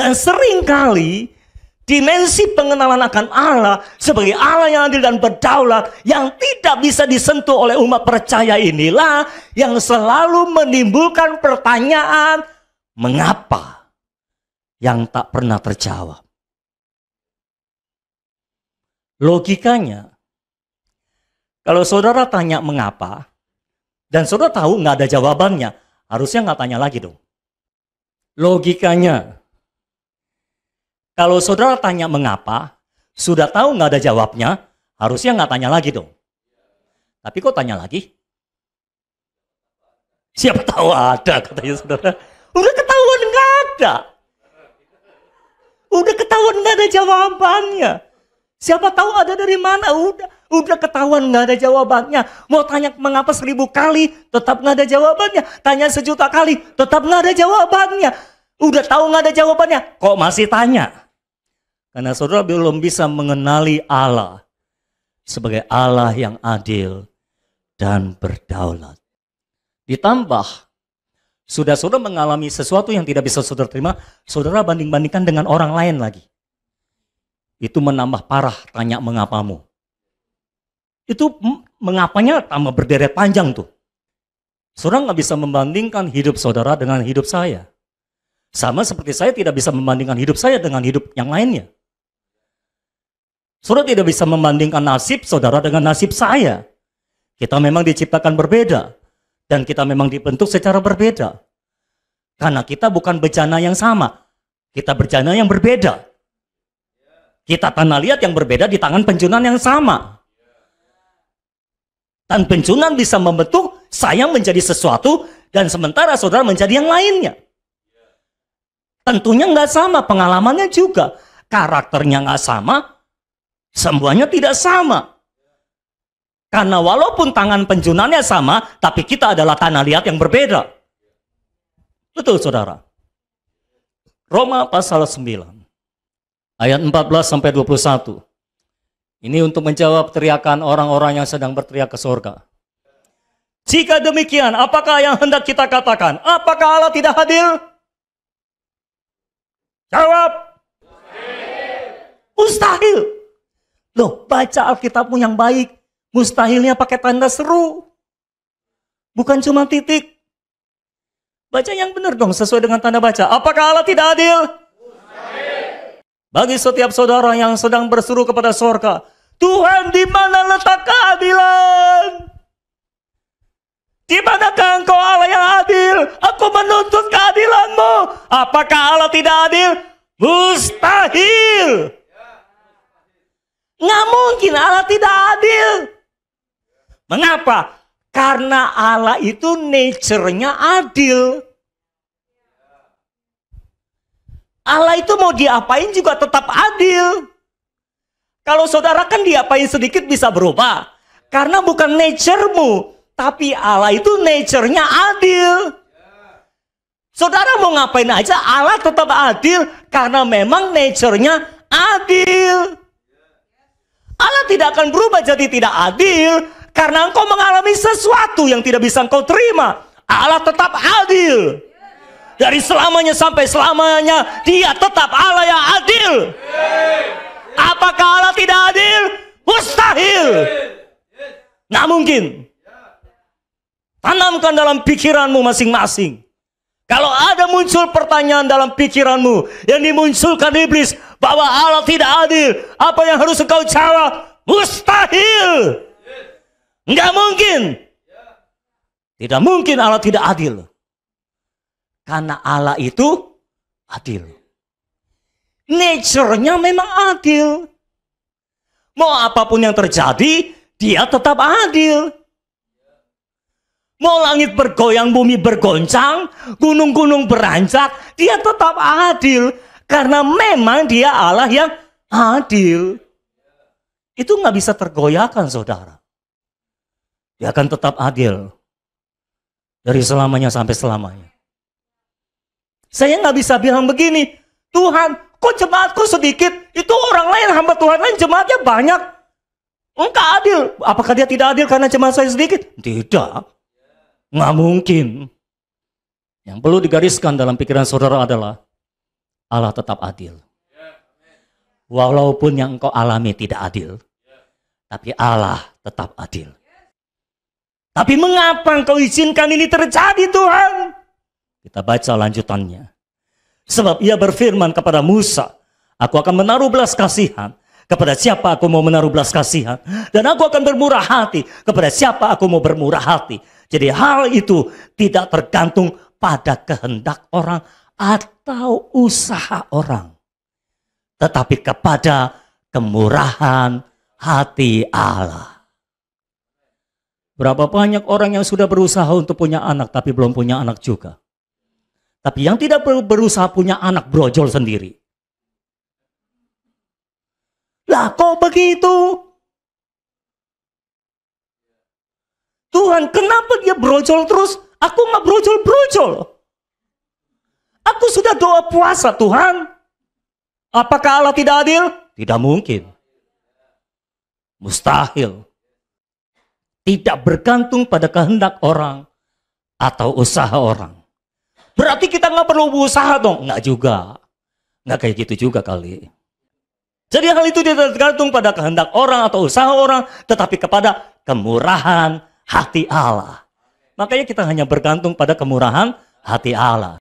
Dan seringkali dimensi pengenalan akan Allah sebagai Allah yang adil dan berdaulat yang tidak bisa disentuh oleh umat percaya inilah yang selalu menimbulkan pertanyaan mengapa yang tak pernah terjawab. Logikanya, kalau saudara tanya mengapa dan saudara tahu nggak ada jawabannya, harusnya nggak tanya lagi dong. Logikanya, kalau saudara tanya mengapa, sudah tahu nggak ada jawabnya, harusnya nggak tanya lagi dong. Tapi kok tanya lagi? Siapa tahu ada, katanya saudara. Udah ketahuan nggak ada. Udah ketahuan nggak ada jawabannya. Siapa tahu ada dari mana? Udah ketahuan nggak ada jawabannya. Mau tanya mengapa 1000 kali, tetap nggak ada jawabannya. Tanya 1.000.000 kali, tetap nggak ada jawabannya. Udah tahu nggak ada jawabannya, kok masih tanya? Karena saudara belum bisa mengenali Allah sebagai Allah yang adil dan berdaulat. Ditambah, sudah saudara mengalami sesuatu yang tidak bisa saudara terima, saudara banding-bandingkan dengan orang lain lagi. Itu menambah parah tanya mengapamu. Itu mengapanya tambah berderet panjang tuh. Saudara nggak bisa membandingkan hidup saudara dengan hidup saya. Sama seperti saya tidak bisa membandingkan hidup saya dengan hidup yang lainnya. Saudara tidak bisa membandingkan nasib saudara dengan nasib saya. Kita memang diciptakan berbeda. Dan kita memang dibentuk secara berbeda. Karena kita bukan bejana yang sama. Kita bejana yang berbeda. Kita tanah liat yang berbeda di tangan penjunan yang sama. Dan penjunan bisa membentuk saya menjadi sesuatu dan sementara saudara menjadi yang lainnya. Tentunya nggak sama, pengalamannya juga. Karakternya nggak sama, semuanya tidak sama. Karena walaupun tangan penjunannya sama, tapi kita adalah tanah liat yang berbeda. Betul saudara. Roma pasal 9. Ayat 14-21. Ini untuk menjawab teriakan orang-orang yang sedang berteriak ke surga. Jika demikian, apakah yang hendak kita katakan? Apakah Allah tidak hadir? Jawab. Mustahil. Loh, baca Alkitabmu yang baik. Mustahilnya pakai tanda seru. Bukan cuma titik. Baca yang benar dong, sesuai dengan tanda baca. Apakah Allah tidak adil? Bagi setiap saudara yang sedang berseru kepada surga, Tuhan, di mana letak keadilan? Di manakah Engkau Allah yang adil? Aku menuntut keadilan-Mu. Apakah Allah tidak adil? Mustahil. Nggak mungkin Allah tidak adil. Mengapa? Karena Allah itu nature-nya adil. Allah itu mau diapain juga tetap adil. Kalau saudara kan diapain sedikit bisa berubah. Karena bukan nature-mu. Tapi Allah itu nature-nya adil. Saudara mau ngapain aja Allah tetap adil. Karena memang nature-nya adil. Allah tidak akan berubah jadi tidak adil. Karena engkau mengalami sesuatu yang tidak bisa engkau terima. Allah tetap adil. Dari selamanya sampai selamanya dia tetap Allah yang adil. Apakah Allah tidak adil? Mustahil. Nggak mungkin. Tanamkan dalam pikiranmu masing-masing. Kalau ada muncul pertanyaan dalam pikiranmu yang dimunculkan iblis bahwa Allah tidak adil, apa yang harus engkau jawab? Mustahil. Nggak mungkin. Tidak mungkin Allah tidak adil. Karena Allah itu adil. Nature-nya memang adil. Mau apapun yang terjadi, dia tetap adil. Mau langit bergoyang, bumi bergoncang, gunung-gunung beranjak, dia tetap adil. Karena memang dia Allah yang adil. Itu nggak bisa tergoyahkan, saudara. Dia akan tetap adil. Dari selamanya sampai selamanya. Saya nggak bisa bilang begini, Tuhan, kok jemaatku sedikit? Itu orang lain, hamba Tuhan lain, jemaatnya banyak. Enggak adil. Apakah dia tidak adil karena jemaat saya sedikit? Tidak. Nggak mungkin. Yang perlu digariskan dalam pikiran saudara adalah, Allah tetap adil. Walaupun yang engkau alami tidak adil, tapi Allah tetap adil. Tapi mengapa engkau izinkan ini terjadi, Tuhan? Kita baca lanjutannya. Sebab ia berfirman kepada Musa, aku akan menaruh belas kasihan kepada siapa aku mau menaruh belas kasihan, dan aku akan bermurah hati kepada siapa aku mau bermurah hati. Jadi hal itu tidak tergantung pada kehendak orang atau usaha orang, tetapi kepada kemurahan hati Allah. Berapa banyak orang yang sudah berusaha untuk punya anak tapi belum punya anak juga. Tapi yang tidak berusaha punya anak brojol sendiri. Lah kok begitu? Tuhan, kenapa dia brojol terus? Aku nggak brojol-brojol. Aku sudah doa puasa, Tuhan. Apakah Allah tidak adil? Tidak mungkin. Mustahil. Tidak bergantung pada kehendak orang atau usaha orang. Berarti kita nggak perlu berusaha dong? Nggak juga. Nggak kayak gitu juga kali. Jadi hal itu tidak tergantung pada kehendak orang atau usaha orang, tetapi kepada kemurahan hati Allah. Makanya kita hanya bergantung pada kemurahan hati Allah.